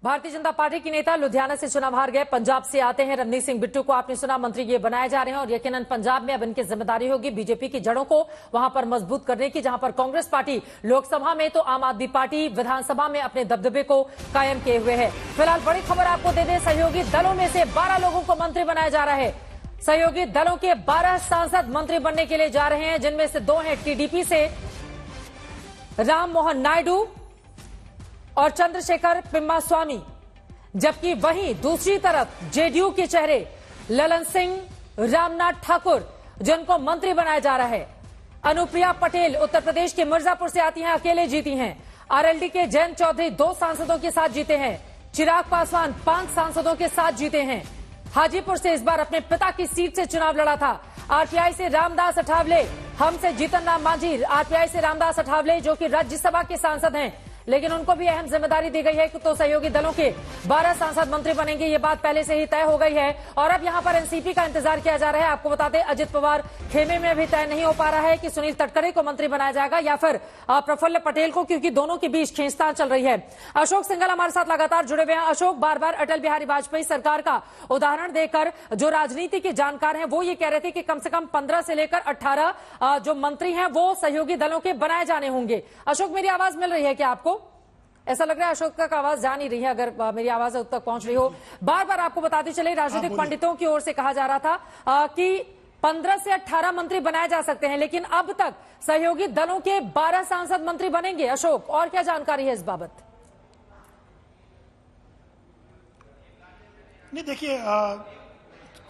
Bharatiya Janata party की नेता लुधियाना से चुनाव हार गए। पंजाब से आते हैं रणदीप सिंह बिट्टू को आपने सुना, मंत्री ये बनाए जा रहे हैं और यकीनन पंजाब में अब इनकी जिम्मेदारी होगी बीजेपी की जड़ों को वहां पर मजबूत करने की। जहां पर कांग्रेस पार्टी लोकसभा में तो आम आदमी पार्टी विधानसभा में अपने दबदबे को कायम किए हुए है। फिलहाल बड़ी खबर आपको दे दें, सहयोगी दलों में से 12 लोगों को मंत्री बनाया जा रहा है। सहयोगी दलों के 12 सांसद मंत्री बनने के लिए जा रहे हैं, जिनमें से 2 हैं टीडीपी से राम मोहन नायडू और चंद्रशेखर पेम्मास्वामी, जबकि वहीं दूसरी तरफ जेडीयू के चेहरे ललन सिंह, रामनाथ ठाकुर, जिनको मंत्री बनाया जा रहा है। अनुप्रिया पटेल उत्तर प्रदेश के मिर्जापुर से आती हैं, अकेले जीती हैं। आरएलडी के जयंत चौधरी 2 सांसदों के साथ जीते हैं। चिराग पासवान 5 सांसदों के साथ जीते हैं। हाजीपुर से इस बार अपने पिता की सीट से चुनाव लड़ा था। आरपीआई से रामदास अठावले, हम से जीतन राम मांझी, आरपीआई से रामदास अठावले जो कि राज्यसभा के सांसद हैं, लेकिन उनको भी अहम जिम्मेदारी दी गई है कि तो सहयोगी दलों के 12 सांसद मंत्री बनेंगे, ये बात पहले से ही तय हो गई है। और अब यहां पर एनसीपी का इंतजार किया जा रहा है। आपको बता दें, अजित पवार खेमे में भी तय नहीं हो पा रहा है कि सुनील तटकरे को मंत्री बनाया जाएगा या फिर प्रफुल्ल पटेल को, क्योंकि दोनों के बीच खींचतान चल रही है। अशोक सिंघल हमारे साथ लगातार जुड़े हुए हैं। अशोक, बार बार अटल बिहारी वाजपेयी सरकार का उदाहरण देकर जो राजनीति के जानकार हैं वो ये कह रहे थे कि कम से कम 15 से लेकर 18 जो मंत्री हैं वो सहयोगी दलों के बनाए जाने होंगे। अशोक, मेरी आवाज मिल रही है क्या आपको? ऐसा लग रहा है अशोक तक आवाज जा नहीं रही है। अगर मेरी आवाज उस तक पहुंच रही हो, बार बार आपको बताते चले, राजनीतिक पंडितों की ओर से कहा जा रहा था कि 15 से 18 मंत्री बनाए जा सकते हैं, लेकिन अब तक सहयोगी दलों के 12 सांसद मंत्री बनेंगे। अशोक, और क्या जानकारी है इस बाबत? नहीं, देखिए,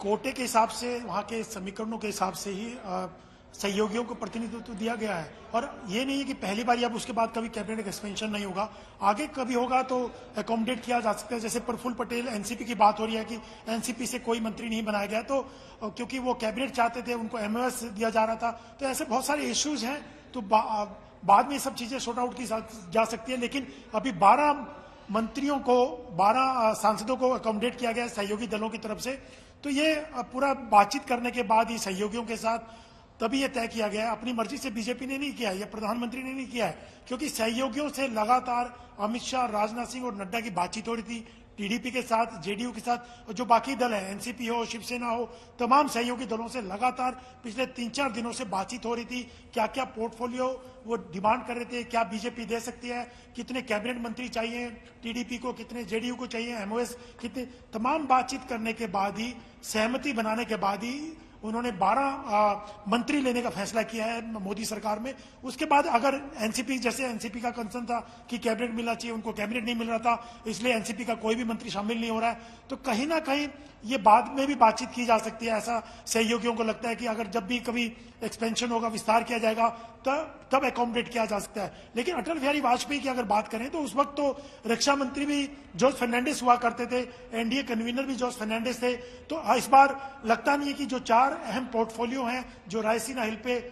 कोटे के हिसाब से, वहां के समीकरणों के हिसाब से ही सहयोगियों को प्रतिनिधित्व दिया गया है। और ये नहीं है कि पहली बार अब उसके बाद कभी कैबिनेट एक्सपेंशन नहीं होगा, आगे कभी होगा तो अकोमोडेट किया जा सकता है। जैसे प्रफुल्ल पटेल, एनसीपी की बात हो रही है कि एनसीपी से कोई मंत्री नहीं बनाया गया, तो क्योंकि वो कैबिनेट चाहते थे, उनको एमओएस दिया जा रहा था, तो ऐसे बहुत सारे इश्यूज हैं, तो बाद में ये सब चीजें सॉर्ट आउट की जा सकती है। लेकिन अभी 12 मंत्रियों को, 12 सांसदों को अकोमोडेट किया गया है सहयोगी दलों की तरफ से। तो ये पूरा बातचीत करने के बाद ही सहयोगियों के साथ तभी ये तय किया गया है। अपनी मर्जी से बीजेपी ने नहीं किया है, या प्रधानमंत्री ने नहीं किया है, क्योंकि सहयोगियों से लगातार अमित शाह, राजनाथ सिंह और नड्डा की बातचीत हो रही थी। टीडीपी के साथ, जेडीयू के साथ, और जो बाकी दल है, एनसीपी हो, शिवसेना हो, तमाम सहयोगी दलों से लगातार पिछले 3-4 दिनों से बातचीत हो रही थी। क्या क्या पोर्टफोलियो वो डिमांड कर रहे थे, क्या बीजेपी दे सकती है, कितने कैबिनेट मंत्री चाहिए टीडीपी को, कितने जेडीयू को चाहिए, एमओएस कितने, तमाम बातचीत करने के बाद ही, सहमति बनाने के बाद ही उन्होंने 12 मंत्री लेने का फैसला किया है मोदी सरकार में। उसके बाद अगर एनसीपी, जैसे एनसीपी का कंसर्न था कि कैबिनेट मिलना चाहिए, उनको कैबिनेट नहीं मिल रहा था, इसलिए एनसीपी का कोई भी मंत्री शामिल नहीं हो रहा है, तो कहीं ना कहीं ये बाद में भी बातचीत की जा सकती है। ऐसा सहयोगियों को लगता है कि अगर जब भी कभी एक्सपेंशन होगा, विस्तार किया जाएगा, तब अकोमोडेट किया जा सकता है। लेकिन अटल बिहारी वाजपेयी की अगर बात करें तो उस वक्त तो रक्षा मंत्री भी जॉर्ज फर्नांडिस हुआ करते थे, एनडीए कन्वीनर भी जॉर्ज फर्नांडिस थे। तो इस बार लगता नहीं है कि जो 4 अहम पोर्टफोलियो हैं जो रायसीना हिल पे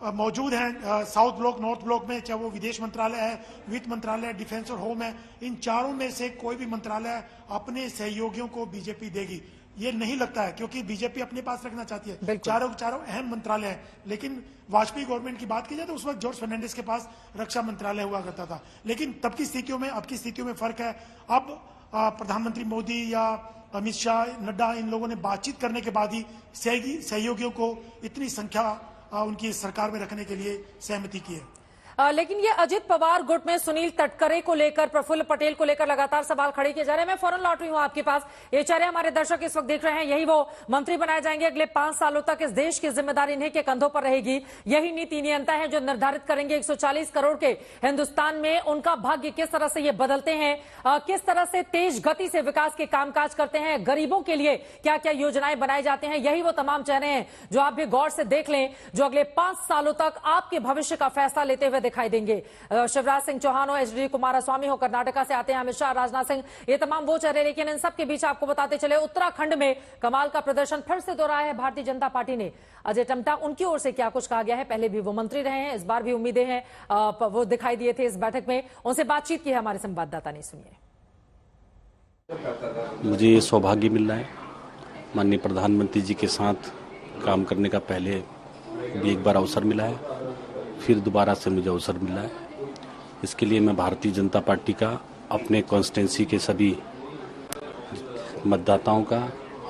मौजूद हैं, साउथ ब्लॉक, नॉर्थ ब्लॉक में, चाहे वो विदेश मंत्रालय है, वित्त मंत्रालय है, डिफेंस और होम है, इन चारों में से कोई भी मंत्रालय अपने सहयोगियों को बीजेपी देगी, ये नहीं लगता है, क्योंकि बीजेपी अपने पास रखना चाहती है। चारों अहम मंत्रालय हैं। लेकिन वाजपेयी गवर्नमेंट की बात की जाए तो उस वक्त जॉर्ज फर्नांडिस के पास रक्षा मंत्रालय हुआ करता था। लेकिन तब की स्थितियों में, अब की स्थितियों में फर्क है। अब प्रधानमंत्री मोदी या अमित शाह, नड्डा, इन लोगों ने बातचीत करने के बाद ही सहयोगियों को इतनी संख्या उनकी सरकार में रखने के लिए सहमति की है। लेकिन ये अजित पवार गुट में सुनील तटकरे को लेकर, प्रफुल्ल पटेल को लेकर लगातार सवाल खड़े किए जा रहे हैं। मैं फौरन लौट रही हूं आपके पास। ये चेहरे हमारे दर्शक इस वक्त देख रहे हैं, यही वो मंत्री बनाए जाएंगे। अगले 5 सालों तक इस देश की जिम्मेदारी इन्हीं के कंधों पर रहेगी। यही नीति नियंता है जो निर्धारित करेंगे 140 करोड़ के हिंदुस्तान में उनका भाग्य किस तरह से ये बदलते हैं, किस तरह से तेज गति से विकास के कामकाज करते हैं, गरीबों के लिए क्या क्या योजनाएं बनाई जाती हैं। यही वो तमाम चेहरे हैं जो आप भी गौर से देख लें, जो अगले 5 सालों तक आपके भविष्य का फैसला लेते हुए दिखाई देंगे। शिवराज सिंह चौहान हो, एचडी कुमारस्वामी हो, कर्नाटका से आते हैं अमित शाह, राजनाथ सिंह, ये तमाम वो चेहरे। लेकिन इन सब के बीच आपको बताते चले, उत्तराखंड में कमाल का प्रदर्शन फिर से दोहराया है भारतीय जनता पार्टी ने। अजय टम्टा, उनकी ओर से क्या कुछ कहा गया है? पहले भी वो मंत्री रहे हैं, इस बार भी उम्मीदें हैं, वो दिखाई दिए थे इस बैठक में। उनसे बातचीत की है हमारे संवाददाता ने, सुनिए। मुझे ये सौभाग्य मिल रहा है माननीय प्रधानमंत्री जी के साथ काम करने का। पहले भी एक बार अवसर मिला है, फिर दोबारा से मुझे अवसर मिला है। इसके लिए मैं भारतीय जनता पार्टी का अपने कॉन्स्टिट्यूंसी के सभी मतदाताओं का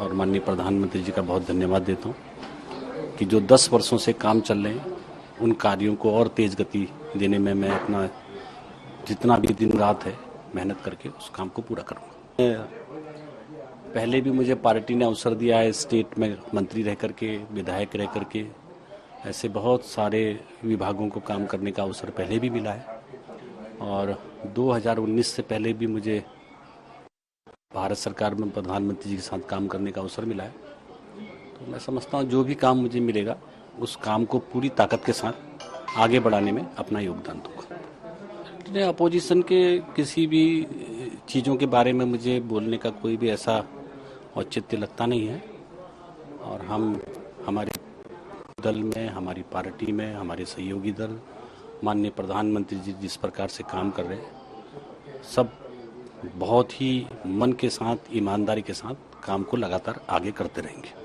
और माननीय प्रधानमंत्री जी का बहुत धन्यवाद देता हूँ कि जो 10 वर्षों से काम चल रहे हैं उन कार्यों को और तेज गति देने में मैं अपना जितना भी दिन रात है मेहनत करके उस काम को पूरा करूँगा। पहले भी मुझे पार्टी ने अवसर दिया है, स्टेट में मंत्री रह करके, विधायक रह करके, ऐसे बहुत सारे विभागों को काम करने का अवसर पहले भी मिला है और 2019 से पहले भी मुझे भारत सरकार में प्रधानमंत्री जी के साथ काम करने का अवसर मिला है। तो मैं समझता हूँ जो भी काम मुझे मिलेगा उस काम को पूरी ताकत के साथ आगे बढ़ाने में अपना योगदान दूंगा। अपोजिशन के किसी भी चीज़ों के बारे में मुझे बोलने का कोई भी ऐसा औचित्य लगता नहीं है और हम हमारे दल में, हमारी पार्टी में, हमारे सहयोगी दल, माननीय प्रधानमंत्री जी जिस प्रकार से काम कर रहे हैं, सब बहुत ही मन के साथ, ईमानदारी के साथ काम को लगातार आगे करते रहेंगे।